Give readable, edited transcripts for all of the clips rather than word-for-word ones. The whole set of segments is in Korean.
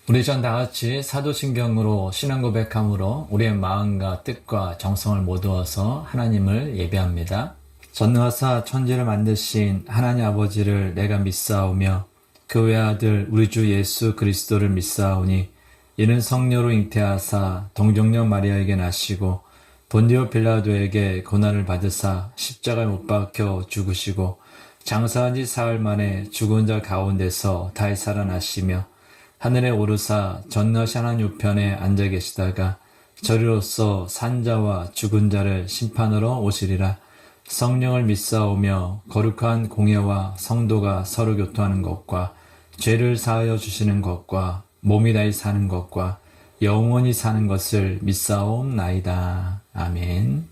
우리 전 다같이 사도신경으로 신앙 고백함으로 우리의 마음과 뜻과 정성을 모두어서 하나님을 예배합니다. 전능하사 천지를 만드신 하나님 아버지를 내가 믿사오며 그 외아들 우리 주 예수 그리스도를 믿사오니 이는 성녀로 잉태하사 동정녀 마리아에게 나시고 본디오 빌라도에게 고난을 받으사 십자가에 못 박혀 죽으시고 장사한 지 사흘 만에 죽은 자 가운데서 다시 살아나시며 하늘에 오르사 전능하신 하나님 우편에 앉아 계시다가 저리로서 산자와 죽은 자를 심판으로 오시리라. 성령을 믿사오며 거룩한 공예와 성도가 서로 교통하는 것과 죄를 사하여 주시는 것과 몸이 다시 사는 것과 영원히 사는 것을 믿사옵나이다. 아멘.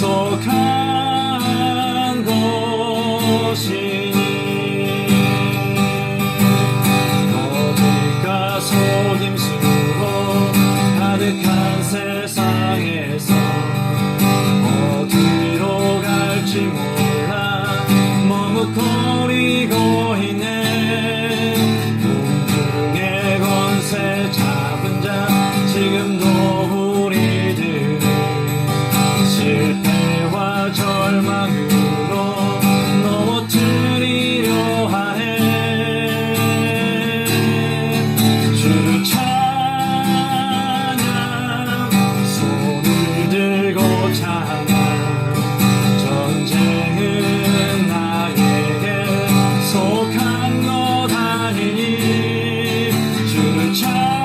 속한 곳이니 거짓과 속임수로 가득한 세상에서 어디로 갈지 몰라 머뭇거리고 있네. 공중의 권세 잡은 자 지금도 우리들을 실패와 절망으로 넘어뜨리려 하네. 주를 찬양 손을 들고 찬양 전쟁은 나에게 속한 것 아니니 주를 찬양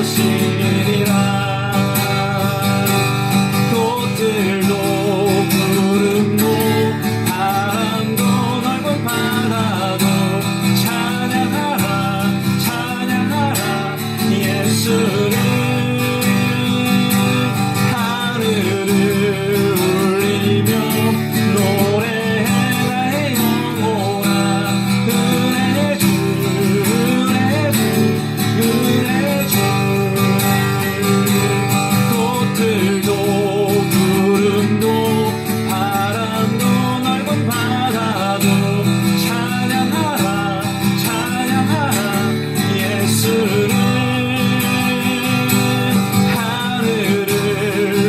것이니라. 꽃들도 구름도 바람도 넓은 바다도 찬양하라 찬양하라 예수를. 하늘을 울리며 노래해 나의 영혼아. 은혜 주 은혜 주 은혜 주. 꽃들도 구름도 바람도 넓은 바다도 찬양하라 찬양하라 예수를. 하늘을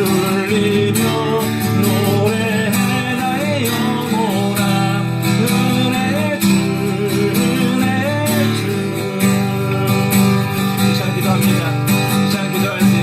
울리며 노래해 나의 영혼아. 은혜 주 은혜 주. 이 시간 기도합니다. 이 시간 기도할 때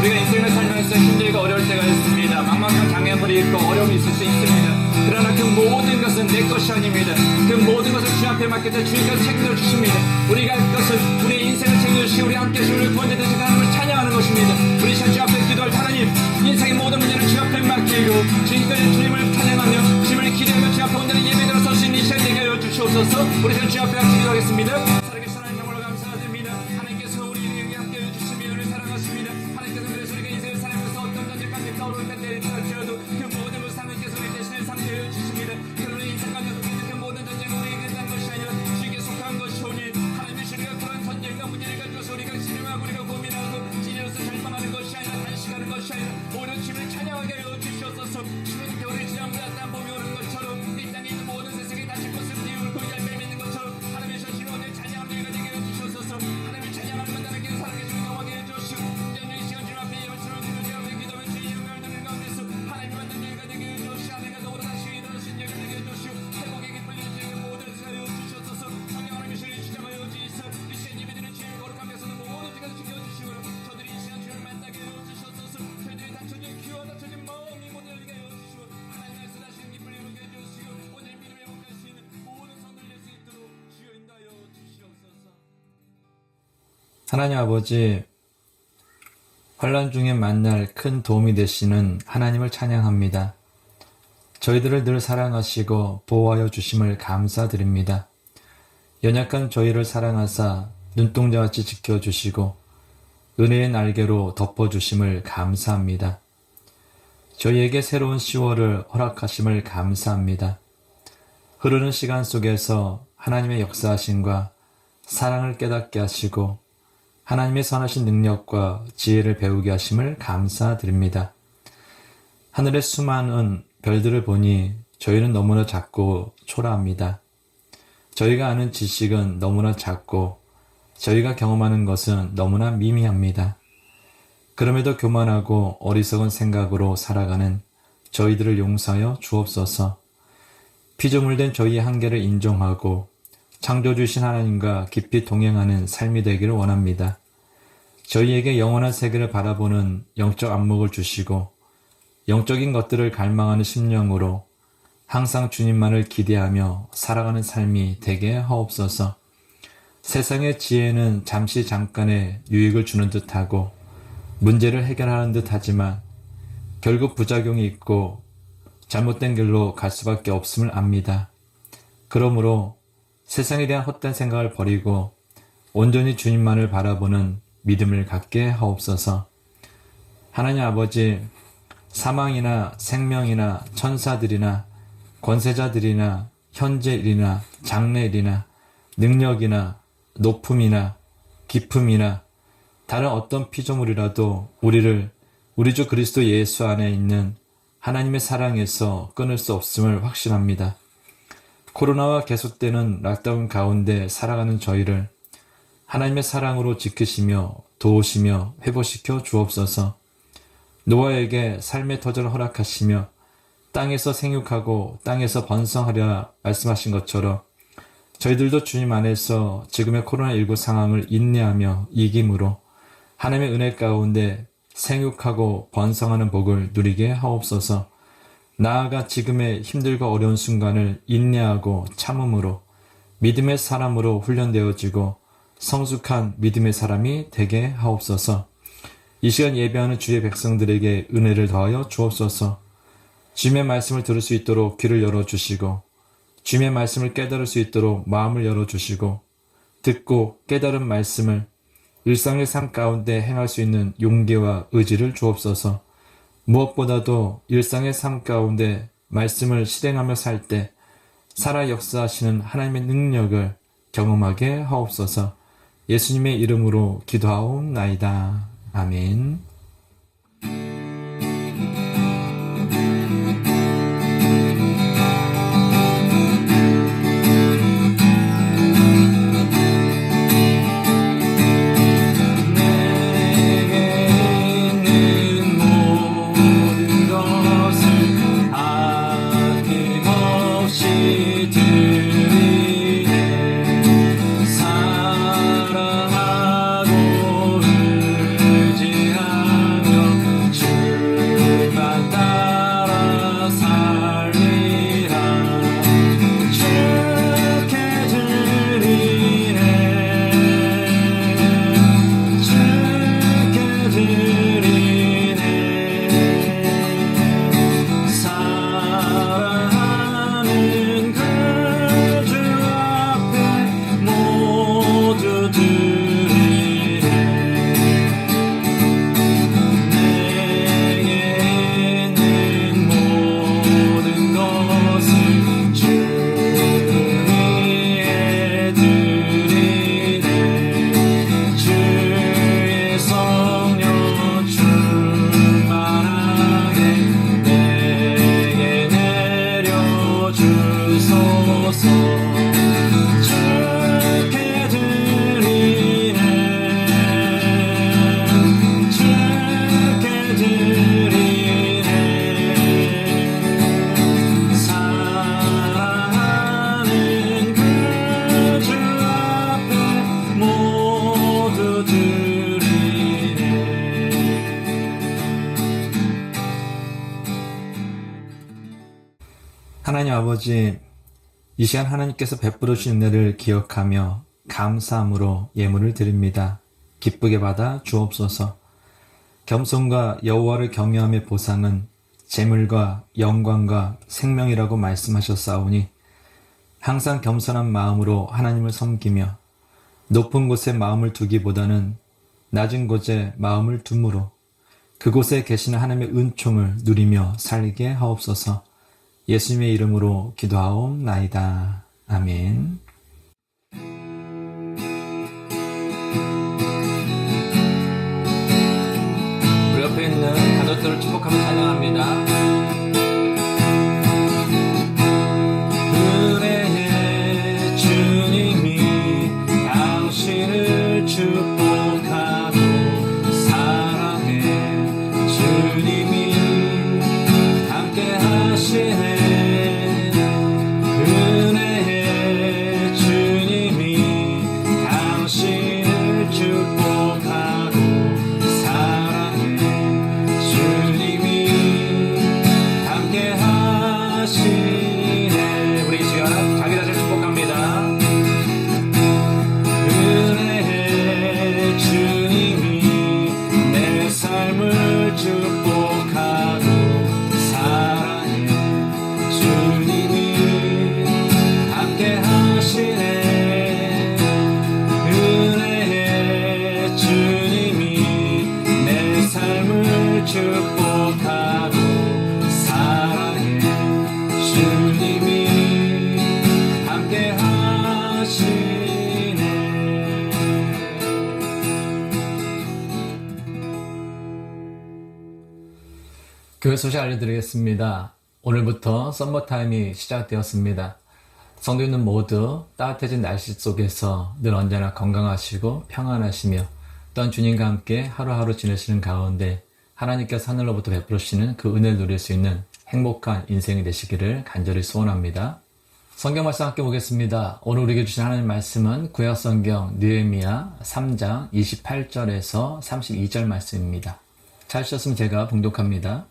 우리가 인생을 살면서 힘들고 어려울 때가 있습니다. 막막한 장애물이 있고 어려움이 있을 수 있습니다. 그러나 그 모든 것은 내 것이 아닙니다. 그 모든 것을 주 앞에 맡길 때 주님께서 책임져 주십니다. 우리가 할 것은 우리 인생을 챙겨주시고 우리 함께 주를 구원자 되신 하나님을 찬양하는 것입니다. 우리 주 앞에 기도할 하나님, 인생의 모든 문제를 주 앞에 맡기고 지금까지 주님을 찬양하며 주님을 기대하며 주 앞에 온전히 예배드려 설 수 있는 이 시간 되게 하여 주시옵소서. 우리 주 앞에 같이 기도하겠습니다. 살아계신 하나님 정말로 감사드립니다. 하나님께서 우리에게 함께 해주시며 우리를 사랑하십니다. 하나님께서 그래서 우리가 인생을 살아가면서 어떤 전쟁까지 떠오를 때 할지라도 그 모든 것을 하나님께서 우리 대신에 상대해 주십니다. 그러나 인생 가운데 속해 있는 그 모든 전쟁은 우리에게 난 것이 아니라 주에게 속한 것이오니 하나님의 우리가 그런 전쟁과 문제를 가지고서 우리가 신음하고 우리가 고민하고 찢어서 절망하는 것이 아니라 단식하는 것이 아니라 오히려 주님을 찬양하게 하여 주시옵소서. 주는 겨울이 지나보다 땀 봄이 오는 것처럼 이 땅에 있는 모든 세상에 다시 꽃을 띄우고 열매 맺는 것처럼 하나님의 자신을 오늘 찬양하는 저희가 되게 해주시옵소서. 하나님을 찬양하는 만나는 길 살아계시는 영화게 해주시고 연중 이 시간 주님 앞에 예배처럼 주님 앞에 기도하며 주의 영광을 드리는 가운데서 하나님 만난 저희가 되게 해주시고 하나님과 더불어 다시 일어나신 저희가 되게 해주시고 회복의 기쁨을 주시고 모든 것을 하여 주시옵소서. 성령 하나님의 신을 주장하여 주시소. 이 시간 예배드리는 주의 거룩함에서는 모든 것을 지켜주시고 저들이 이 시간 주를 만나게 하여 주시옵소서. 저희들이 닫혀진 귀와 닫혀진 마음이 모두 열리게 하여 주시고 하나님 말씀 하시는 기쁨을 이루게 해주시고 오늘 믿음의 회복하시는 모든 성도를 낼수 있도록 주여 인도하여 주시옵소서. 하나님 아버지, 환난 중에 만날 큰 도움이 되시는 하나님을 찬양합니다. 저희들을 늘 사랑하시고 보호하여 주심을 감사드립니다. 연약한 저희를 사랑하사 눈동자같이 지켜주시고 은혜의 날개로 덮어주심을 감사합니다. 저희에게 새로운 10월을 허락하심을 감사합니다. 흐르는 시간 속에서 하나님의 역사하심과 사랑을 깨닫게 하시고 하나님의 선하신 능력과 지혜를 배우게 하심을 감사드립니다. 하늘의 수많은 별들을 보니 저희는 너무나 작고 초라합니다. 저희가 아는 지식은 너무나 작고 저희가 경험하는 것은 너무나 미미합니다. 그럼에도 교만하고 어리석은 생각으로 살아가는 저희들을 용서하여 주옵소서. 피조물된 저희의 한계를 인정하고 창조주신 하나님과 깊이 동행하는 삶이 되기를 원합니다. 저희에게 영원한 세계를 바라보는 영적 안목을 주시고 영적인 것들을 갈망하는 심령으로 항상 주님만을 기대하며 살아가는 삶이 되게 하옵소서. 세상의 지혜는 잠시 잠깐의 유익을 주는 듯하고 문제를 해결하는 듯하지만 결국 부작용이 있고 잘못된 길로 갈 수밖에 없음을 압니다. 그러므로 세상에 대한 헛된 생각을 버리고 온전히 주님만을 바라보는 믿음을 갖게 하옵소서. 하나님 아버지, 사망이나 생명이나 천사들이나 권세자들이나 현재일이나 장래일이나 능력이나 높음이나 깊음이나 다른 어떤 피조물이라도 우리를 우리 주 그리스도 예수 안에 있는 하나님의 사랑에서 끊을 수 없음을 확신합니다. 코로나와 계속되는 락다운 가운데 살아가는 저희를 하나님의 사랑으로 지키시며 도우시며 회복시켜 주옵소서. 노아에게 삶의 터전을 허락하시며 땅에서 생육하고 땅에서 번성하려 말씀하신 것처럼 저희들도 주님 안에서 지금의 코로나19 상황을 인내하며 이김으로 하나님의 은혜 가운데 생육하고 번성하는 복을 누리게 하옵소서. 나아가 지금의 힘들고 어려운 순간을 인내하고 참음으로 믿음의 사람으로 훈련되어지고 성숙한 믿음의 사람이 되게 하옵소서. 이 시간 예배하는 주의 백성들에게 은혜를 더하여 주옵소서. 주님의 말씀을 들을 수 있도록 귀를 열어주시고 주님의 말씀을 깨달을 수 있도록 마음을 열어주시고 듣고 깨달은 말씀을 일상의 삶 가운데 행할 수 있는 용기와 의지를 주옵소서. 무엇보다도 일상의 삶 가운데 말씀을 실행하며 살 때 살아 역사하시는 하나님의 능력을 경험하게 하옵소서. 예수님의 이름으로 기도하옵나이다. 아멘. 하나님 아버지, 이 시간 하나님께서 베풀어 주신 은혜를 기억하며 감사함으로 예물을 드립니다. 기쁘게 받아 주옵소서. 겸손과 여호와를 경외함의 보상은 재물과 영광과 생명이라고 말씀하셨사오니 항상 겸손한 마음으로 하나님을 섬기며 높은 곳에 마음을 두기보다는 낮은 곳에 마음을 둠으로 그곳에 계시는 하나님의 은총을 누리며 살게 하옵소서. 예수님의 이름으로 기도하옵나이다. 아멘. 우리 옆에 있는 가족들을 축복하며 찬양합니다. 은혜의 주님이 당신을 축복하고 사랑의 주님이 함께 하시네. 은혜의 주님이 당신을 축복하고 사랑의 주님이 함께 하시네. 우리 이 시간 자기 자신을 축복합니다. 은혜의 주님이 내 삶을 축복하고 사랑의 주님이 함께 하시네. 은혜의 주님이 내 삶을 축복하고 사랑의 주님이 함께 하시네. 교회 소식 알려드리겠습니다. 오늘부터 썸머타임이 시작되었습니다. 성도님들 모두 따뜻해진 날씨 속에서 늘 언제나 건강하시고 평안하시며 또한 주님과 함께 하루하루 지내시는 가운데 하나님께서 하늘로부터 베풀으시는 그 은혜를 누릴 수 있는 행복한 인생이 되시기를 간절히 소원합니다. 성경 말씀 함께 보겠습니다. 오늘 우리에게 주신 하나님 말씀은 구약성경 느헤미야 3장 28절에서 32절 말씀입니다. 찾으셨으면 제가 봉독합니다.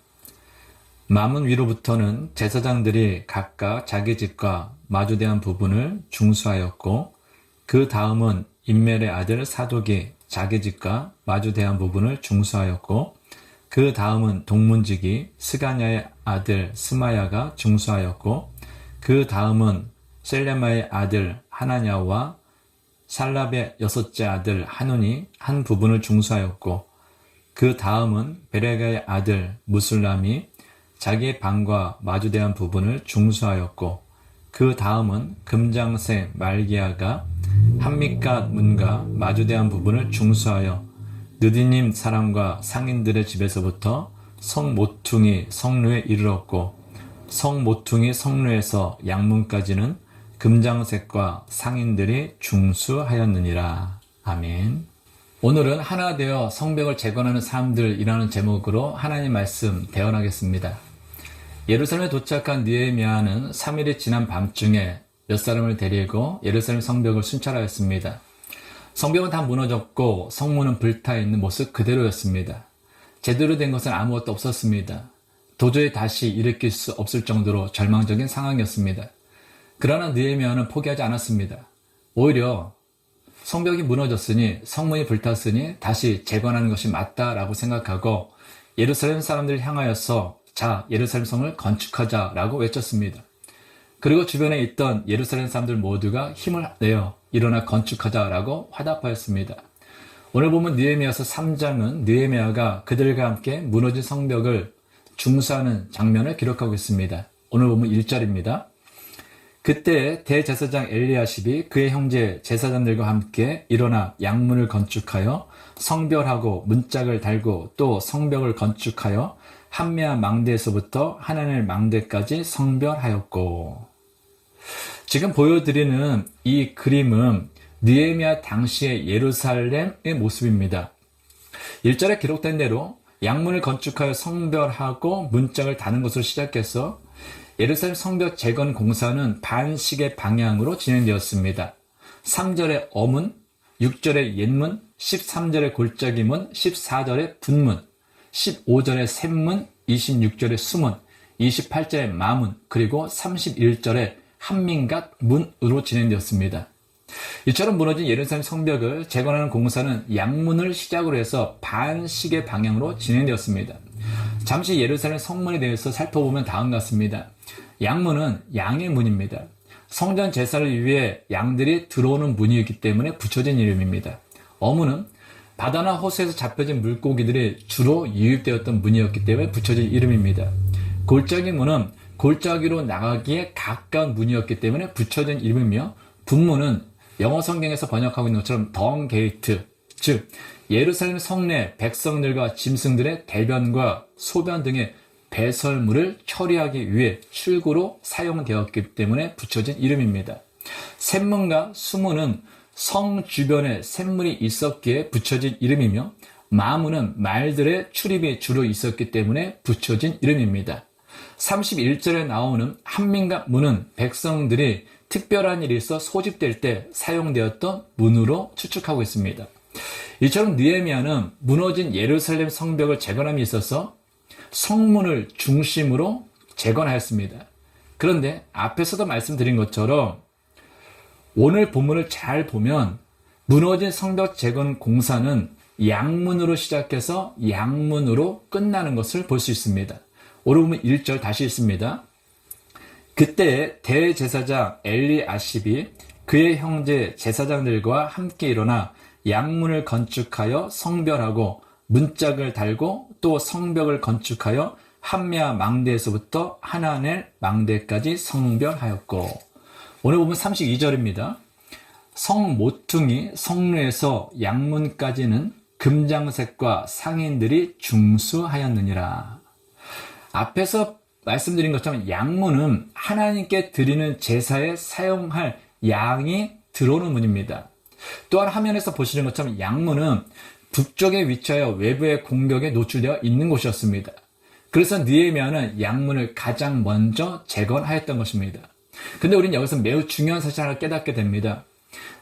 마문 위로부터는 제사장들이 각각 자기 집과 마주대한 부분을 중수하였고 그 다음은 임멜의 아들 사독이 자기 집과 마주대한 부분을 중수하였고 그 다음은 동문직이 스가냐의 아들 스마야가 중수하였고 그 다음은 셀레마의 아들 하나냐와 살랍의 여섯째 아들 하눈이 한 부분을 중수하였고 그 다음은 베레가의 아들 무술람이 자기의 방과 마주대한 부분을 중수하였고 그 다음은 금장새 말기야가 한미갓 문과 마주대한 부분을 중수하여 느디님 사람과 상인들의 집에서부터 성모퉁이 성루에 이르렀고 성모퉁이 성루에서 양문까지는 금장색과 상인들이 중수하였느니라. 아멘. 오늘은 하나 되어 성벽을 재건하는 사람들이라는 제목으로 하나님 말씀 대언하겠습니다. 예루살렘에 도착한 느헤미야는 3일이 지난 밤중에 몇 사람을 데리고 예루살렘 성벽을 순찰하였습니다. 성벽은 다 무너졌고 성문은 불타있는 모습 그대로였습니다. 제대로 된 것은 아무것도 없었습니다. 도저히 다시 일으킬 수 없을 정도로 절망적인 상황이었습니다. 그러나 느헤미야는 포기하지 않았습니다. 오히려 성벽이 무너졌으니 성문이 불탔으니 다시 재건하는 것이 맞다라고 생각하고 예루살렘 사람들을 향하여서 자, 예루살렘 성을 건축하자라고 외쳤습니다. 그리고 주변에 있던 예루살렘 사람들 모두가 힘을 내어 일어나 건축하자라고 화답하였습니다. 오늘 보면 느헤미야서 3장은 느헤미야가 그들과 함께 무너진 성벽을 중수하는 장면을 기록하고 있습니다. 오늘 보면 1절입니다. 그때 대제사장 엘리야십이 그의 형제 제사장들과 함께 일어나 양문을 건축하여 성별하고 문짝을 달고 또 성벽을 건축하여 한메아 망대에서부터 하나넬 망대까지 성별하였고. 지금 보여드리는 이 그림은 느헤미야 당시의 예루살렘의 모습입니다. 1절에 기록된 대로 양문을 건축하여 성별하고 문짝을 다는 것으로 시작해서 예루살렘 성벽 재건 공사는 반식의 방향으로 진행되었습니다. 3절의 어문, 6절의 옛문, 13절의 골짜기문, 14절의 분문, 15절의 샘문, 26절의 수문, 28절의 마문, 그리고 31절의 한민갓 문으로 진행되었습니다. 이처럼 무너진 예루살렘 성벽을 재건하는 공사는 양문을 시작으로 해서 반식의 방향으로 진행되었습니다. 잠시 예루살렘 성문에 대해서 살펴보면 다음과 같습니다. 양문은 양의 문입니다. 성전 제사를 위해 양들이 들어오는 문이었기 때문에 붙여진 이름입니다. 어문은 바다나 호수에서 잡혀진 물고기들이 주로 유입되었던 문이었기 때문에 붙여진 이름입니다. 골짜기 문은 골짜기로 나가기에 가까운 문이었기 때문에 붙여진 이름이며 분문은 영어 성경에서 번역하고 있는 것처럼 덩 게이트, 즉 예루살렘 성내 백성들과 짐승들의 대변과 소변 등의 배설물을 처리하기 위해 출구로 사용되었기 때문에 붙여진 이름입니다. 샘문과 수문은 성 주변에 샘물이 있었기에 붙여진 이름이며 마문은 말들의 출입이 주로 있었기 때문에 붙여진 이름입니다. 31절에 나오는 한민갓 문은 백성들이 특별한 일이 있어 소집될 때 사용되었던 문으로 추측하고 있습니다. 이처럼 느헤미야는 무너진 예루살렘 성벽을 재건함에 있어서 성문을 중심으로 재건하였습니다. 그런데 앞에서도 말씀드린 것처럼 오늘 본문을 잘 보면 무너진 성벽 재건 공사는 양문으로 시작해서 양문으로 끝나는 것을 볼 수 있습니다. 오늘 보면 1절 다시 읽습니다. 그때 대제사장 엘리아십이 그의 형제 제사장들과 함께 일어나 양문을 건축하여 성별하고 문짝을 달고 또 성벽을 건축하여 한메아 망대에서부터 하나넬 망대까지 성별하였고. 오늘 보면 32절입니다. 성 모퉁이 성루에서 양문까지는 금장색과 상인들이 중수하였느니라. 앞에서 말씀드린 것처럼 양문은 하나님께 드리는 제사에 사용할 양이 들어오는 문입니다. 또한 화면에서 보시는 것처럼 양문은 북쪽에 위치하여 외부의 공격에 노출되어 있는 곳이었습니다. 그래서 느헤미야는 양문을 가장 먼저 재건하였던 것입니다. 근데 우리는 여기서 매우 중요한 사실 하나 깨닫게 됩니다.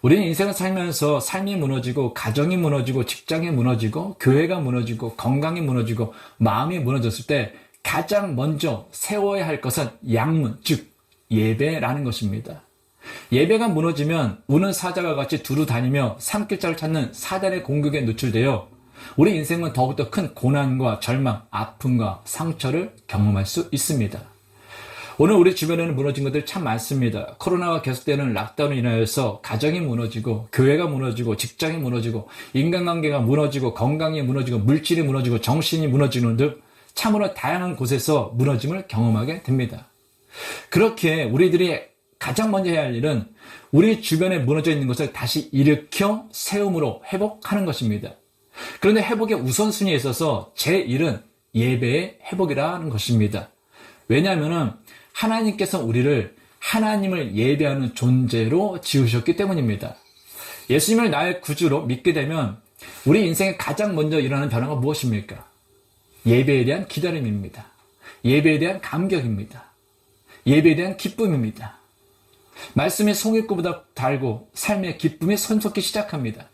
우리는 인생을 살면서 삶이 무너지고 가정이 무너지고 직장이 무너지고 교회가 무너지고 건강이 무너지고 마음이 무너졌을 때 가장 먼저 세워야 할 것은 양문, 즉 예배라는 것입니다. 예배가 무너지면 우는 사자가 같이 두루 다니며 산길자를 찾는 사단의 공격에 노출되어 우리 인생은 더욱더 큰 고난과 절망, 아픔과 상처를 경험할 수 있습니다. 오늘 우리 주변에는 무너진 것들 참 많습니다. 코로나가 계속되는 락다운으로 인하여서 가정이 무너지고 교회가 무너지고 직장이 무너지고 인간관계가 무너지고 건강이 무너지고 물질이 무너지고 정신이 무너지는 등 참으로 다양한 곳에서 무너짐을 경험하게 됩니다. 그렇게 우리들이 가장 먼저 해야 할 일은 우리 주변에 무너져 있는 것을 다시 일으켜 세움으로 회복하는 것입니다. 그런데 회복의 우선순위에 있어서 제1은 예배의 회복이라는 것입니다. 왜냐하면 하나님께서 우리를 하나님을 예배하는 존재로 지으셨기 때문입니다. 예수님을 나의 구주로 믿게 되면 우리 인생에 가장 먼저 일어나는 변화가 무엇입니까? 예배에 대한 기다림입니다. 예배에 대한 감격입니다. 예배에 대한 기쁨입니다. 말씀이 송일구보다 달고 삶의 기쁨이 손솟기 시작합니다.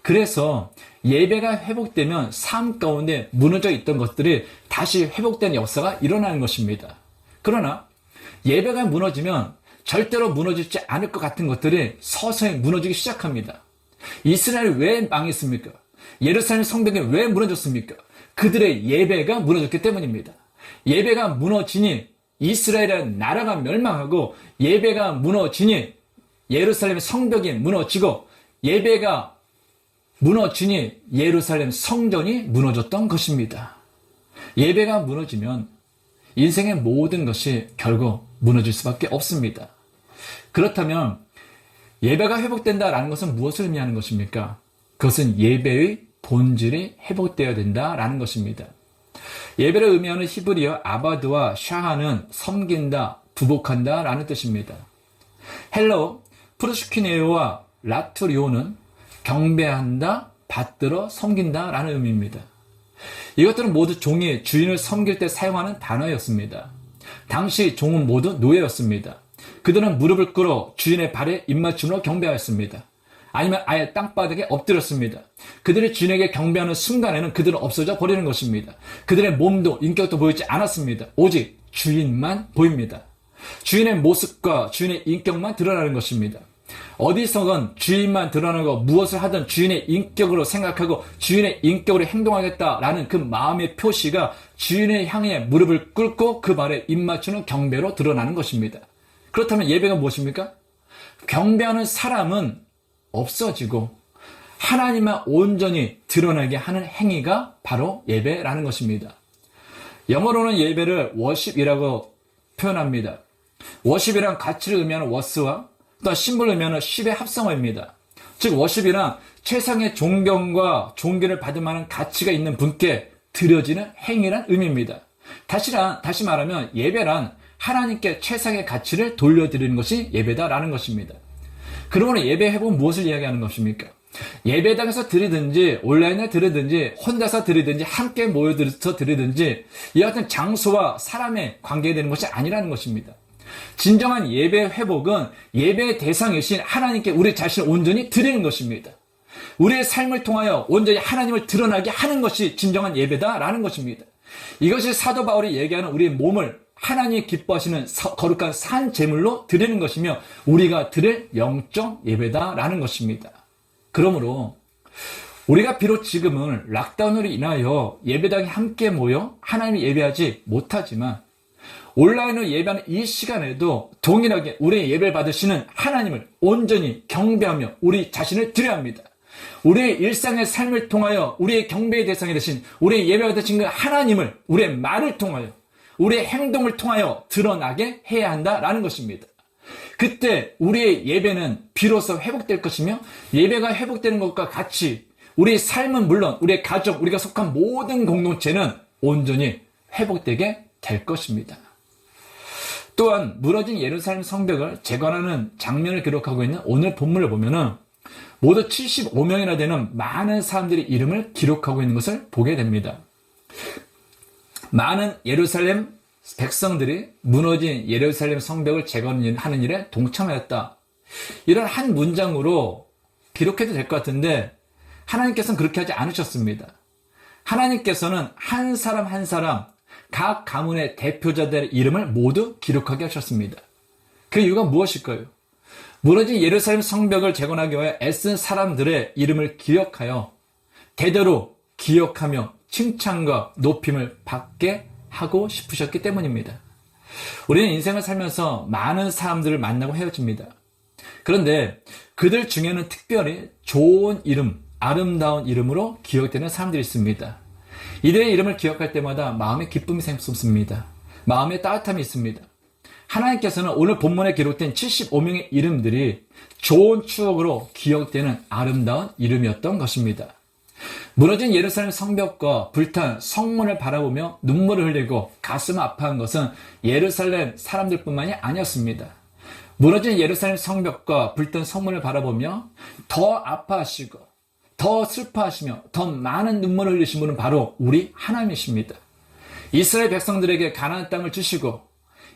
그래서 예배가 회복되면 삶 가운데 무너져 있던 것들이 다시 회복된 역사가 일어나는 것입니다. 그러나 예배가 무너지면 절대로 무너지지 않을 것 같은 것들이 서서히 무너지기 시작합니다. 이스라엘이 왜 망했습니까? 예루살렘 성벽이 왜 무너졌습니까? 그들의 예배가 무너졌기 때문입니다. 예배가 무너지니 이스라엘의 나라가 멸망하고 예배가 무너지니 예루살렘 성벽이 무너지고 예배가 무너지니 예루살렘 성전이 무너졌던 것입니다. 예배가 무너지면 인생의 모든 것이 결국 무너질 수밖에 없습니다. 그렇다면 예배가 회복된다라는 것은 무엇을 의미하는 것입니까? 그것은 예배의 본질이 회복되어야 된다라는 것입니다. 예배를 의미하는 히브리어 아바드와 샤하는 섬긴다, 부복한다 라는 뜻입니다. 헬러 프로슈키네오와 라투리오는 경배한다, 받들어 섬긴다 라는 의미입니다. 이것들은 모두 종이 주인을 섬길 때 사용하는 단어였습니다. 당시 종은 모두 노예였습니다. 그들은 무릎을 꿇어 주인의 발에 입맞춤으로 경배하였습니다. 아니면 아예 땅바닥에 엎드렸습니다. 그들이 주인에게 경배하는 순간에는 그들은 없어져 버리는 것입니다. 그들의 몸도 인격도 보이지 않았습니다. 오직 주인만 보입니다. 주인의 모습과 주인의 인격만 드러나는 것입니다. 어디서건 주인만 드러나고 무엇을 하든 주인의 인격으로 생각하고 주인의 인격으로 행동하겠다라는 그 마음의 표시가 주인을 향해 무릎을 꿇고 그 발에 입맞추는 경배로 드러나는 것입니다. 그렇다면 예배가 무엇입니까? 경배하는 사람은 없어지고 하나님만 온전히 드러나게 하는 행위가 바로 예배라는 것입니다. 영어로는 예배를 worship이라고 표현합니다. worship이란 가치를 의미하는 워스와 또 심볼을 의미하는 ship의 합성어입니다. 즉 worship이란 최상의 존경과 존귀를 받을 만한 가치가 있는 분께 드려지는 행위란 의미입니다. 다시 말하면 예배란 하나님께 최상의 가치를 돌려드리는 것이 예배다라는 것입니다. 그러므로 예배 회복은 무엇을 이야기하는 것입니까? 예배당에서 드리든지 온라인에 드리든지 혼자서 드리든지 함께 모여들어서 드리든지 이 같은 장소와 사람의 관계에 되는 것이 아니라는 것입니다. 진정한 예배 회복은 예배의 대상이신 하나님께 우리 자신을 온전히 드리는 것입니다. 우리의 삶을 통하여 온전히 하나님을 드러나게 하는 것이 진정한 예배다라는 것입니다. 이것이 사도 바울이 얘기하는 우리의 몸을 하나님이 기뻐하시는 거룩한 산 제물로 드리는 것이며 우리가 드릴 영적 예배다라는 것입니다. 그러므로 우리가 비록 지금은 락다운으로 인하여 예배당에 함께 모여 하나님을 예배하지 못하지만 온라인으로 예배하는 이 시간에도 동일하게 우리의 예배를 받으시는 하나님을 온전히 경배하며 우리 자신을 드려야 합니다. 우리의 일상의 삶을 통하여 우리의 경배의 대상이 되신 우리의 예배가 되신 그 하나님을 우리의 말을 통하여 우리의 행동을 통하여 드러나게 해야 한다라는 것입니다. 그때 우리의 예배는 비로소 회복될 것이며 예배가 회복되는 것과 같이 우리의 삶은 물론 우리의 가족, 우리가 속한 모든 공동체는 온전히 회복되게 될 것입니다. 또한 무너진 예루살렘 성벽을 재건하는 장면을 기록하고 있는 오늘 본문을 보면은 모두 75명이나 되는 많은 사람들의 이름을 기록하고 있는 것을 보게 됩니다. 많은 예루살렘 백성들이 무너진 예루살렘 성벽을 재건하는 일에 동참하였다. 이런 한 문장으로 기록해도 될 것 같은데 하나님께서는 그렇게 하지 않으셨습니다. 하나님께서는 한 사람 한 사람 각 가문의 대표자들의 이름을 모두 기록하게 하셨습니다. 그 이유가 무엇일까요? 무너진 예루살렘 성벽을 재건하기 위해 애쓴 사람들의 이름을 기억하여 대대로 기억하며 칭찬과 높임을 받게 하고 싶으셨기 때문입니다. 우리는 인생을 살면서 많은 사람들을 만나고 헤어집니다. 그런데 그들 중에는 특별히 좋은 이름, 아름다운 이름으로 기억되는 사람들이 있습니다. 이들의 이름을 기억할 때마다 마음의 기쁨이 샘솟습니다. 마음의 따뜻함이 있습니다. 하나님께서는 오늘 본문에 기록된 75명의 이름들이 좋은 추억으로 기억되는 아름다운 이름이었던 것입니다. 무너진 예루살렘 성벽과 불탄 성문을 바라보며 눈물을 흘리고 가슴 아파한 것은 예루살렘 사람들뿐만이 아니었습니다. 무너진 예루살렘 성벽과 불탄 성문을 바라보며 더 아파하시고 더 슬퍼하시며 더 많은 눈물을 흘리신 분은 바로 우리 하나님이십니다. 이스라엘 백성들에게 가나안 땅을 주시고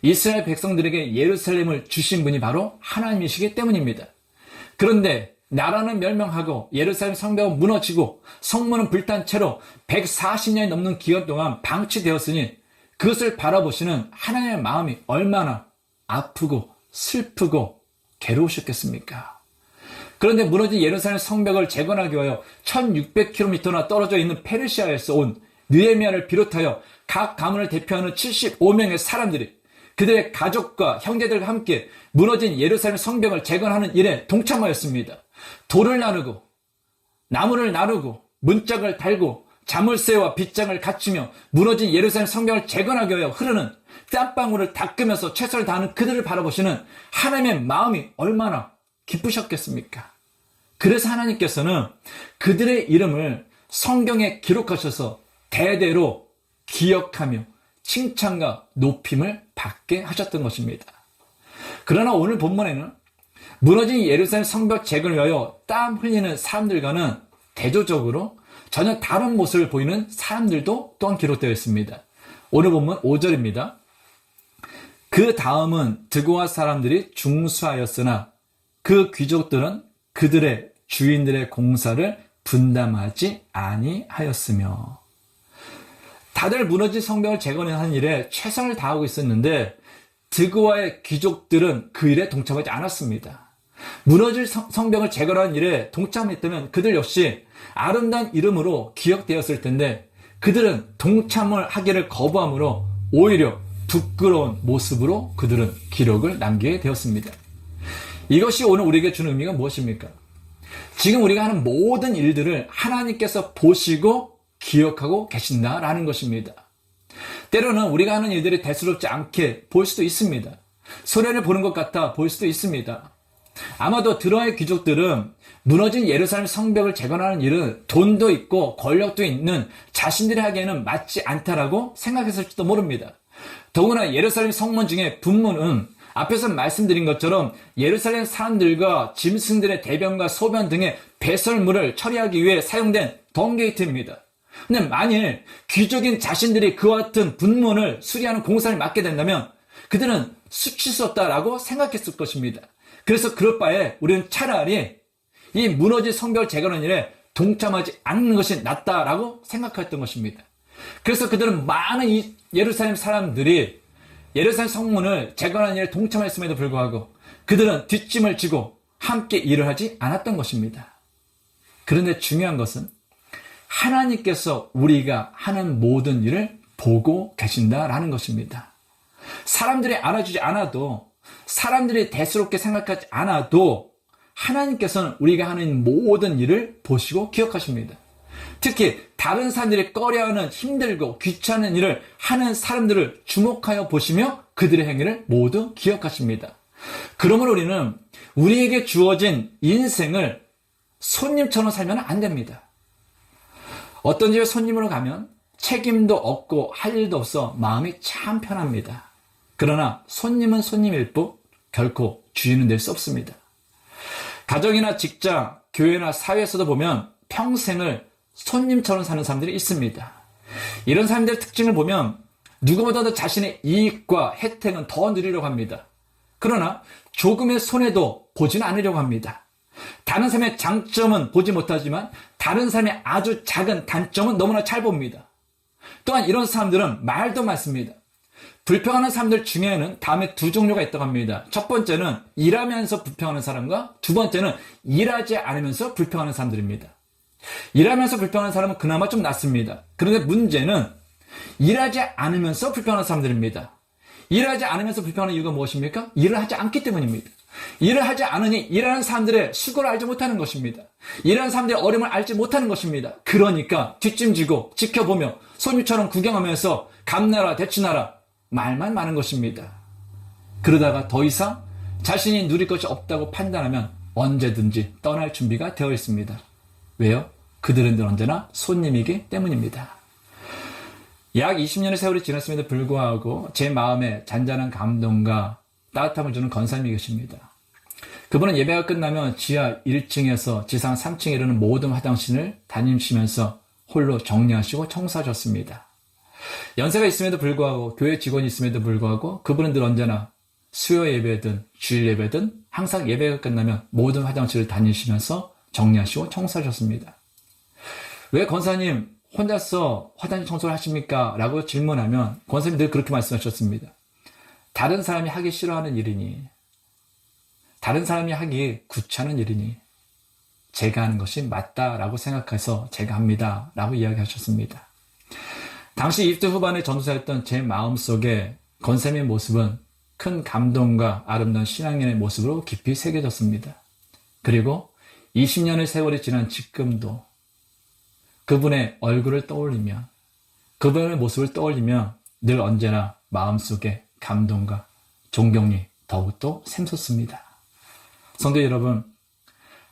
이스라엘 백성들에게 예루살렘을 주신 분이 바로 하나님이시기 때문입니다. 그런데 나라는 멸망하고 예루살렘 성벽은 무너지고 성문은 불탄 채로 140년이 넘는 기간 동안 방치되었으니 그것을 바라보시는 하나님의 마음이 얼마나 아프고 슬프고 괴로우셨겠습니까? 그런데 무너진 예루살렘 성벽을 재건하기 위하여 1600km나 떨어져 있는 페르시아에서 온 느헤미야를 비롯하여 각 가문을 대표하는 75명의 사람들이 그들의 가족과 형제들과 함께 무너진 예루살렘 성벽을 재건하는 일에 동참하였습니다. 돌을 나르고 나무를 나르고 문짝을 달고 자물쇠와 빗장을 갖추며 무너진 예루살렘 성벽을 재건하기 위하여 흐르는 땀방울을 닦으면서 최선을 다하는 그들을 바라보시는 하나님의 마음이 얼마나 기쁘셨겠습니까? 그래서 하나님께서는 그들의 이름을 성경에 기록하셔서 대대로 기억하며 칭찬과 높임을 받게 하셨던 것입니다. 그러나 오늘 본문에는 무너진 예루살렘 성벽 재건을 위하여 땀 흘리는 사람들과는 대조적으로 전혀 다른 모습을 보이는 사람들도 또한 기록되어 있습니다. 오늘 본문 5절입니다. 그 다음은 드고아 사람들이 중수하였으나 그 귀족들은 그들의 주인들의 공사를 분담하지 아니하였으며. 다들 무너진 성벽을 재건하는 일에 최선을 다하고 있었는데 드고아의 귀족들은 그 일에 동참하지 않았습니다. 무너질 성벽을 재건하는 일에 동참했다면 그들 역시 아름다운 이름으로 기억되었을 텐데 그들은 동참을 하기를 거부함으로 오히려 부끄러운 모습으로 그들은 기록을 남기게 되었습니다. 이것이 오늘 우리에게 주는 의미가 무엇입니까? 지금 우리가 하는 모든 일들을 하나님께서 보시고 기억하고 계신다라는 것입니다. 때로는 우리가 하는 일들이 대수롭지 않게 보일 수도 있습니다. 손해를 보는 것 같아 보일 수도 있습니다. 아마도 드로아의 귀족들은 무너진 예루살렘 성벽을 재건하는 일은 돈도 있고 권력도 있는 자신들이 하기에는 맞지 않다라고 생각했을지도 모릅니다. 더구나 예루살렘 성문 중에 분문은 앞에서 말씀드린 것처럼 예루살렘 사람들과 짐승들의 대변과 소변 등의 배설물을 처리하기 위해 사용된 덩게이트입니다. 근데 만일 귀족인 자신들이 그와 같은 분문을 수리하는 공사를 맡게 된다면 그들은 수치스럽다라고 생각했을 것입니다. 그래서 그럴 바에 우리는 차라리 이 무너진 성벽을 재건하는 일에 동참하지 않는 것이 낫다라고 생각했던 것입니다. 그래서 그들은 많은 이 예루살렘 사람들이 예루살렘 성문을 재건하는 일에 동참했음에도 불구하고 그들은 뒷짐을 지고 함께 일을 하지 않았던 것입니다. 그런데 중요한 것은 하나님께서 우리가 하는 모든 일을 보고 계신다라는 것입니다. 사람들이 알아주지 않아도 사람들이 대수롭게 생각하지 않아도 하나님께서는 우리가 하는 모든 일을 보시고 기억하십니다. 특히 다른 사람들이 꺼려하는 힘들고 귀찮은 일을 하는 사람들을 주목하여 보시며 그들의 행위를 모두 기억하십니다. 그러므로 우리는 우리에게 주어진 인생을 손님처럼 살면 안 됩니다. 어떤 집에 손님으로 가면 책임도 없고 할 일도 없어 마음이 참 편합니다. 그러나 손님은 손님일 뿐 결코 주인은 될 수 없습니다. 가정이나 직장, 교회나 사회에서도 보면 평생을 손님처럼 사는 사람들이 있습니다. 이런 사람들의 특징을 보면 누구보다도 자신의 이익과 혜택은 더 누리려고 합니다. 그러나 조금의 손해도 보지는 않으려고 합니다. 다른 사람의 장점은 보지 못하지만 다른 사람의 아주 작은 단점은 너무나 잘 봅니다. 또한 이런 사람들은 말도 많습니다. 불평하는 사람들 중에는 다음에 두 종류가 있다고 합니다. 첫 번째는 일하면서 불평하는 사람과 두 번째는 일하지 않으면서 불평하는 사람들입니다. 일하면서 불평하는 사람은 그나마 좀 낫습니다. 그런데 문제는 일하지 않으면서 불평하는 사람들입니다. 일하지 않으면서 불평하는 이유가 무엇입니까? 일을 하지 않기 때문입니다. 일을 하지 않으니 일하는 사람들의 수고를 알지 못하는 것입니다. 일하는 사람들의 어려움을 알지 못하는 것입니다. 그러니까 뒷짐지고 지켜보며 소유처럼 구경하면서 감나라 대추나라 말만 많은 것입니다. 그러다가 더 이상 자신이 누릴 것이 없다고 판단하면 언제든지 떠날 준비가 되어 있습니다. 왜요? 그들은 언제나 손님이기 때문입니다. 약 20년의 세월이 지났음에도 불구하고 제 마음에 잔잔한 감동과 따뜻함을 주는 권사님이 계십니다. 그분은 예배가 끝나면 지하 1층에서 지상 3층에 이르는 모든 화장실을 다니시면서 홀로 정리하시고 청소하셨습니다. 연세가 있음에도 불구하고 교회 직원이 있음에도 불구하고 그분은 늘 언제나 수요 예배든 주일 예배든 항상 예배가 끝나면 모든 화장실을 다니시면서 정리하시고 청소하셨습니다. 왜 권사님 혼자서 화장실 청소를 하십니까? 라고 질문하면 권사님 늘 그렇게 말씀하셨습니다. 다른 사람이 하기 싫어하는 일이니, 다른 사람이 하기 귀찮은 일이니 제가 하는 것이 맞다라고 생각해서 제가 합니다 라고 이야기하셨습니다. 당시 20대 후반의 전도사였던 제 마음속에 권사님의 모습은 큰 감동과 아름다운 신앙인의 모습으로 깊이 새겨졌습니다. 그리고 20년의 세월이 지난 지금도 그분의 얼굴을 떠올리며 그분의 모습을 떠올리며 늘 언제나 마음속에 감동과 존경이 더욱더 샘솟습니다. 성도 여러분,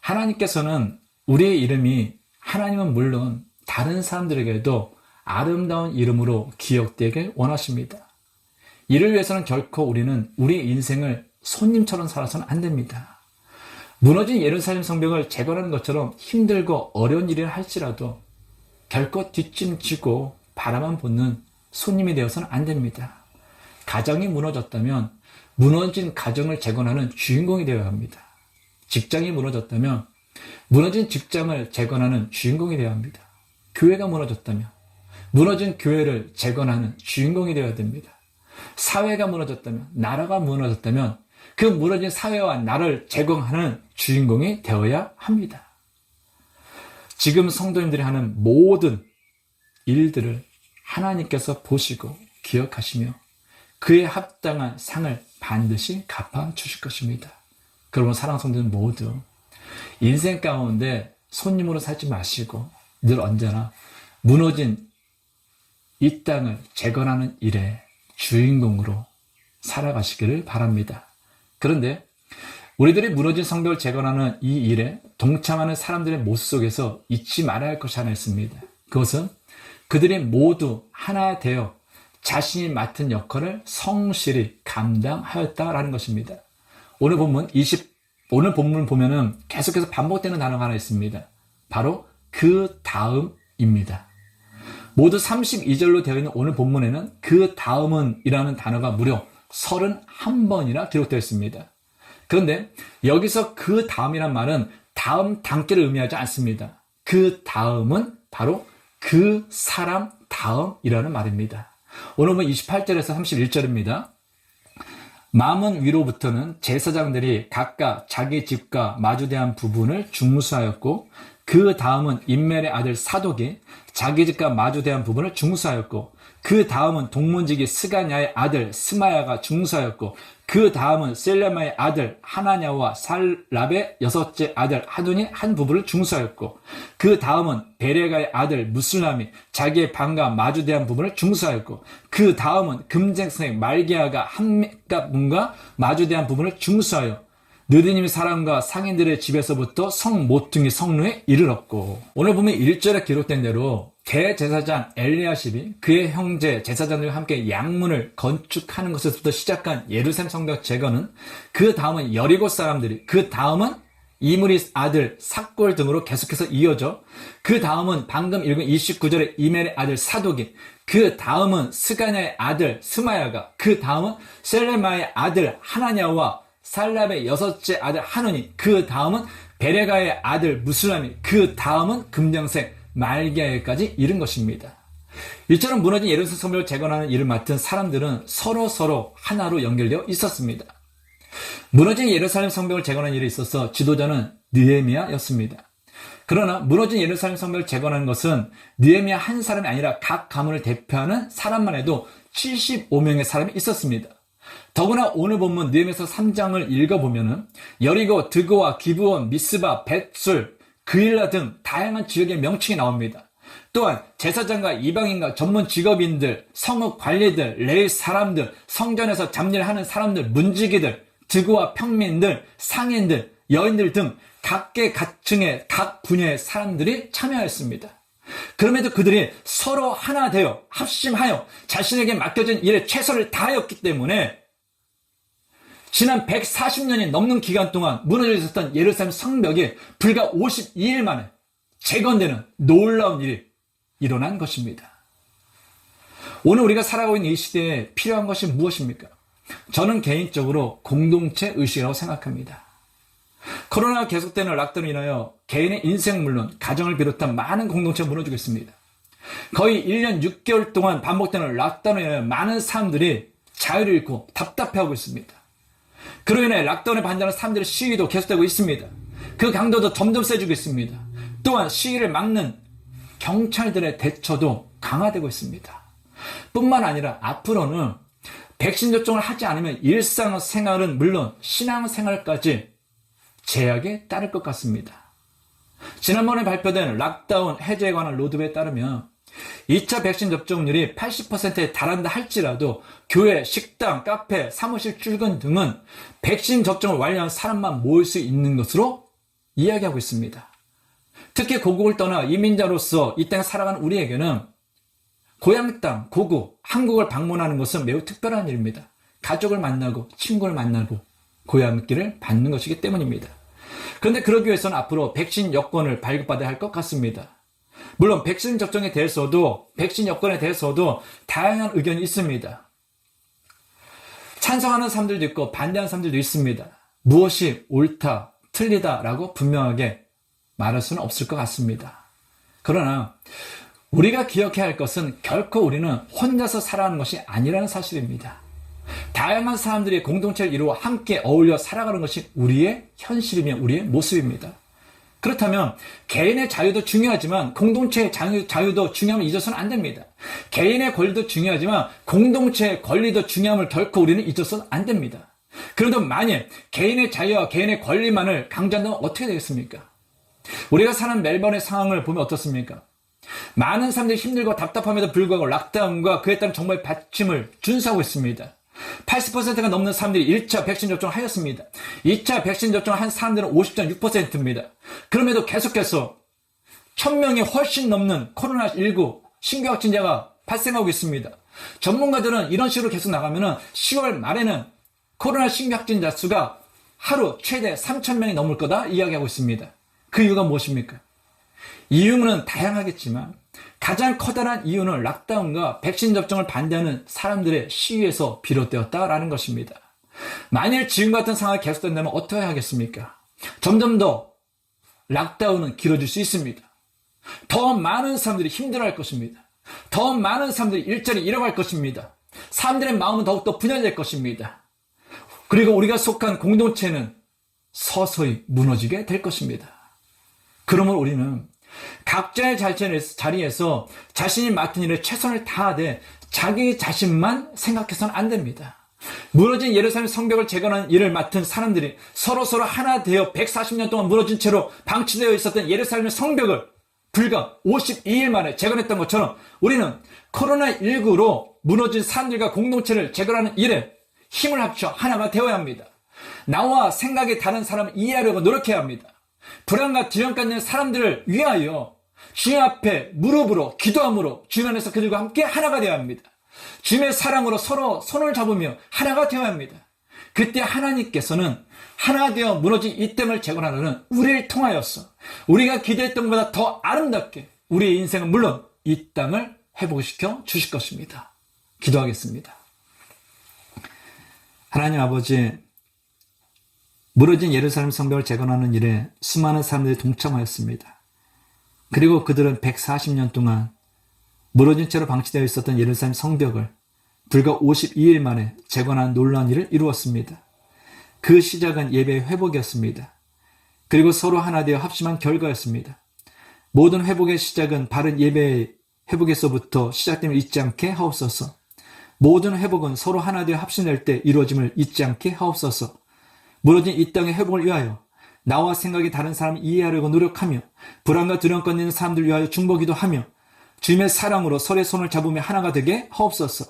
하나님께서는 우리의 이름이 하나님은 물론 다른 사람들에게도 아름다운 이름으로 기억되길 원하십니다. 이를 위해서는 결코 우리는 우리 인생을 손님처럼 살아서는 안 됩니다. 무너진 예루살렘 성벽을 재건하는 것처럼 힘들고 어려운 일을 할지라도 결코 뒷짐지고 바라만 보는 손님이 되어서는 안 됩니다. 가정이 무너졌다면 무너진 가정을 재건하는 주인공이 되어야 합니다. 직장이 무너졌다면 무너진 직장을 재건하는 주인공이 되어야 합니다. 교회가 무너졌다면 무너진 교회를 재건하는 주인공이 되어야 됩니다. 사회가 무너졌다면, 나라가 무너졌다면 그 무너진 사회와 나라를 재건하는 주인공이 되어야 합니다. 지금 성도님들이 하는 모든 일들을 하나님께서 보시고 기억하시며 그에 합당한 상을 반드시 갚아주실 것입니다. 그러므로 사랑하는 성도님 모두 인생 가운데 손님으로 살지 마시고 늘 언제나 무너진 이 땅을 재건하는 일에 주인공으로 살아가시기를 바랍니다. 그런데 우리들이 무너진 성벽을 재건하는 이 일에 동참하는 사람들의 모습 속에서 잊지 말아야 할 것이 하나 있습니다. 그것은 그들이 모두 하나 되어 자신이 맡은 역할을 성실히 감당하였다라는 것입니다. 오늘 본문 보면은 계속해서 반복되는 단어가 하나 있습니다. 바로 그 다음입니다. 모두 32절로 되어 있는 오늘 본문에는 그 다음은 이라는 단어가 무려 31번이나 기록되어 있습니다. 그런데 여기서 그 다음이란 말은 다음 단계를 의미하지 않습니다. 그 다음은 바로 그 사람 다음이라는 말입니다. 오늘 본문 28절에서 31절입니다. 마문 위로부터는 제사장들이 각각 자기 집과 마주대한 부분을 중수하였고 그 다음은 임멜의 아들 사독이 자기 집과 마주대한 부분을 중수하였고 그 다음은 동문지기 스가냐의 아들 스마야가 중수하였고 그 다음은 셀레마의 아들 하나냐와 살랍의 여섯째 아들 하둔이 한 부분을 중수하였고 그 다음은 베레가의 아들 무슬람이 자기의 방과 마주대한 부분을 중수하였고 그 다음은 금쟁생 말기야가 한 가문과 마주대한 부분을 중수하여 느디님 사람과 상인들의 집에서부터 성 모퉁이 성루에 이르렀고 오늘 보면 1절에 기록된 대로 대제사장 엘리야십이 그의 형제 제사장들과 함께 양문을 건축하는 것에서부터 시작한 예루살렘 성벽 재건은 그 다음은 여리고 사람들이 그 다음은 이므리 아들 삭골 등으로 계속해서 이어져 그 다음은 방금 읽은 29절의 이멜의 아들 사독이 그 다음은 스가냐의 아들 스마야가 그 다음은 셀레마의 아들 하나냐와 살랍의 여섯째 아들 하누니 그 다음은 베레가의 아들 무슬람이 그 다음은 금정생 말기야에까지 이른 것입니다. 이처럼 무너진 예루살렘 성벽을 재건하는 일을 맡은 사람들은 서로 하나로 연결되어 있었습니다. 무너진 예루살렘 성벽을 재건하는 일에 있어서 지도자는 느헤미야였습니다. 그러나 무너진 예루살렘 성벽을 재건하는 것은 느헤미야 한 사람이 아니라 각 가문을 대표하는 사람만 해도 75명의 사람이 있었습니다. 더구나 오늘 본문 느헤미야서 3장을 읽어보면 여리고, 드고와, 기브온, 미스바, 벳술, 그일라 등 다양한 지역의 명칭이 나옵니다. 또한 제사장과 이방인과 전문 직업인들, 성읍 관리들, 레위 사람들, 성전에서 잡일을 하는 사람들, 문지기들, 드고와 평민들, 상인들, 여인들 등 각계 각층의 각 분야의 사람들이 참여하였습니다. 그럼에도 그들이 서로 하나 되어 합심하여 자신에게 맡겨진 일에 최선을 다하였기 때문에 지난 140년이 넘는 기간 동안 무너져 있었던 예루살렘 성벽이 불과 52일 만에 재건되는 놀라운 일이 일어난 것입니다. 오늘 우리가 살아가고 있는 이 시대에 필요한 것이 무엇입니까? 저는 개인적으로 공동체 의식이라고 생각합니다. 코로나가 계속되는 락다운으로 인하여 개인의 인생 물론 가정을 비롯한 많은 공동체가 무너지고 있습니다. 거의 1년 6개월 동안 반복되는 락다운으로 인하여 많은 사람들이 자유를 잃고 답답해하고 있습니다. 그로 인해 락다운에 반대하는 사람들의 시위도 계속되고 있습니다. 그 강도도 점점 세지고 있습니다. 또한 시위를 막는 경찰들의 대처도 강화되고 있습니다. 뿐만 아니라 앞으로는 백신 접종을 하지 않으면 일상생활은 물론 신앙생활까지 제약에 따를 것 같습니다. 지난번에 발표된 락다운 해제에 관한 로드맵에 따르면 2차 백신 접종률이 80%에 달한다 할지라도 교회, 식당, 카페, 사무실 출근 등은 백신 접종을 완료한 사람만 모일 수 있는 것으로 이야기하고 있습니다. 특히 고국을 떠나 이민자로서 이 땅에 살아가는 우리에게는 고향 땅, 고국, 한국을 방문하는 것은 매우 특별한 일입니다. 가족을 만나고 친구를 만나고 고향길을 받는 것이기 때문입니다. 그런데 그러기 위해서는 앞으로 백신 여권을 발급받아야 할 것 같습니다. 물론 백신 접종에 대해서도 백신 여건에 대해서도 다양한 의견이 있습니다. 찬성하는 사람들도 있고 반대하는 사람들도 있습니다. 무엇이 옳다, 틀리다라고 분명하게 말할 수는 없을 것 같습니다. 그러나 우리가 기억해야 할 것은 결코 우리는 혼자서 살아가는 것이 아니라는 사실입니다. 다양한 사람들이 공동체를 이루어 함께 어울려 살아가는 것이 우리의 현실이며 우리의 모습입니다. 그렇다면 개인의 자유도 중요하지만 공동체의 자유도 중요함을 잊어서는 안 됩니다. 개인의 권리도 중요하지만 공동체의 권리도 중요함을 결코 우리는 잊어서는 안 됩니다. 그래도 만일 개인의 자유와 개인의 권리만을 강조한다면 어떻게 되겠습니까? 우리가 사는 멜번의 상황을 보면 어떻습니까? 많은 사람들이 힘들고 답답함에도 불구하고 락다운과 그에 따른 정부의 받침을 준수하고 있습니다. 80%가 넘는 사람들이 1차 백신 접종을 하였습니다. 2차 백신 접종을 한 사람들은 50.6%입니다. 그럼에도 계속해서 1000명이 훨씬 넘는 코로나19 신규 확진자가 발생하고 있습니다. 전문가들은 이런 식으로 계속 나가면 10월 말에는 코로나 신규 확진자 수가 하루 최대 3000명이 넘을 거다 이야기하고 있습니다. 그 이유가 무엇입니까? 이유는 다양하겠지만 가장 커다란 이유는 락다운과 백신 접종을 반대하는 사람들의 시위에서 비롯되었다라는 것입니다. 만일 지금 같은 상황이 계속된다면 어떻게 하겠습니까? 점점 더 락다운은 길어질 수 있습니다. 더 많은 사람들이 힘들어할 것입니다. 더 많은 사람들이 일자리 잃어갈 것입니다. 사람들의 마음은 더욱더 분열될 것입니다. 그리고 우리가 속한 공동체는 서서히 무너지게 될 것입니다. 그러므로 우리는 각자의 자리에서 자신이 맡은 일에 최선을 다하되 자기 자신만 생각해서는 안 됩니다. 무너진 예루살렘 성벽을 재건하는 일을 맡은 사람들이 서로 하나 되어 140년 동안 무너진 채로 방치되어 있었던 예루살렘 성벽을 불과 52일 만에 재건했던 것처럼 우리는 코로나19로 무너진 사람들과 공동체를 재건하는 일에 힘을 합쳐 하나가 되어야 합니다. 나와 생각이 다른 사람을 이해하려고 노력해야 합니다. 불안과 두려움과 있는 사람들을 위하여 주님 앞에 무릎으로 기도함으로 주님 안에서 그들과 함께 하나가 되어야 합니다. 주님의 사랑으로 서로 손을 잡으며 하나가 되어야 합니다. 그때 하나님께서는 하나 되어 무너진 이 땅을 재건하려는 우리를 통하여서 우리가 기대했던 것보다 더 아름답게 우리의 인생은 물론 이 땅을 회복시켜 주실 것입니다. 기도하겠습니다. 하나님 아버지, 무너진 예루살렘 성벽을 재건하는 일에 수많은 사람들이 동참하였습니다. 그리고 그들은 140년 동안 무너진 채로 방치되어 있었던 예루살렘 성벽을 불과 52일 만에 재건한 놀라운 일을 이루었습니다. 그 시작은 예배의 회복이었습니다. 그리고 서로 하나 되어 합심한 결과였습니다. 모든 회복의 시작은 바른 예배의 회복에서부터 시작됨을 잊지 않게 하옵소서. 모든 회복은 서로 하나 되어 합심될 때 이루어짐을 잊지 않게 하옵소서. 무너진 이 땅의 회복을 위하여 나와 생각이 다른 사람을 이해하려고 노력하며 불안과 두려움과 있는 사람들 위하여 중보기도 하며 주님의 사랑으로 서로의 손을 잡으며 하나가 되게 하옵소서.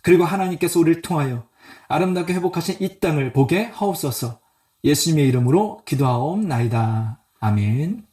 그리고 하나님께서 우리를 통하여 아름답게 회복하신 이 땅을 보게 하옵소서. 예수님의 이름으로 기도하옵나이다. 아멘.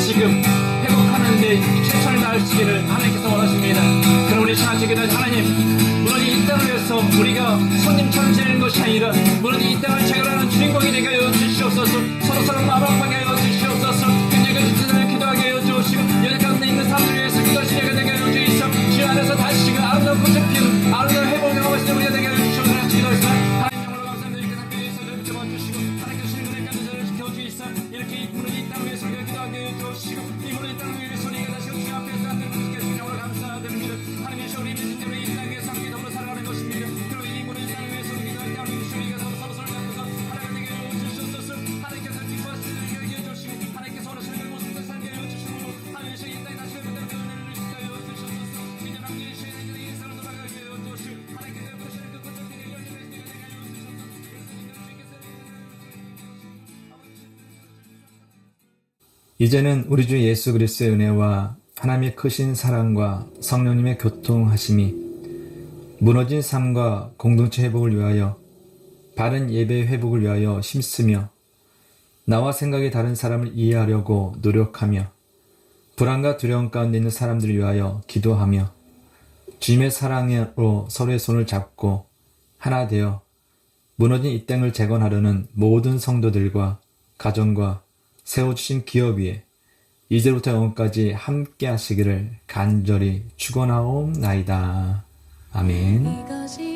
지금 회복하는 데 최선을 다하시기를 하나님께서 원하십니다. 그럼 우리 생각하시기를 하나님, 무너진 이 땅을 위해서 우리가 손님처럼 지내는 것이 아니라 무너진 이 땅을 재건하는 주인공이 되게 하여 주시옵소서. 서로 마방하게 하여 주시옵소서. 굉장히 진정을 기도하게 하여 주시고 여기 가운데 있는 사람들 위해서 기도하시게 되게 하여 주시옵소서. 주 안에서 다시금 아름다운 꽃을 피우는 아름다운 회복을 하시는 우리가 되게 하여 주시옵소서. 기도하시다. 하나님 영으로 감사합니다. 이렇게 함께 있어서 잡아주시고 하나님께서 주님의 간절을 지켜주시사 이렇게 이 무너진 이 땅을 위해서 우리가 기도하게 해주시고 이 무너진 땅을 위해서 우리가 다시 주 앞에서 하나님을 지켜주시는 영으로 감사드립니다. 하나님의 우리 믿음 때문에 이 땅 위에서 함께 더불어 살아가는 것입니다. 그리고 이 무너진 땅을 위해서 우리가 기도할 때 하나님께서 우리가 서로 살아가면서 하나가 되게 해주시옵소서. 하나님께서 기뻐하시는 이제는 우리 주 예수 그리스도의 은혜와 하나님의 크신 사랑과 성령님의 교통하심이 무너진 삶과 공동체 회복을 위하여 바른 예배 회복을 위하여 힘쓰며 나와 생각이 다른 사람을 이해하려고 노력하며 불안과 두려움 가운데 있는 사람들을 위하여 기도하며 주님의 사랑으로 서로의 손을 잡고 하나 되어 무너진 이 땅을 재건하려는 모든 성도들과 가정과 세워주신 기업 위에 이제부터 영원까지 함께 하시기를 간절히 축원하옵나이다. 아멘. 이것이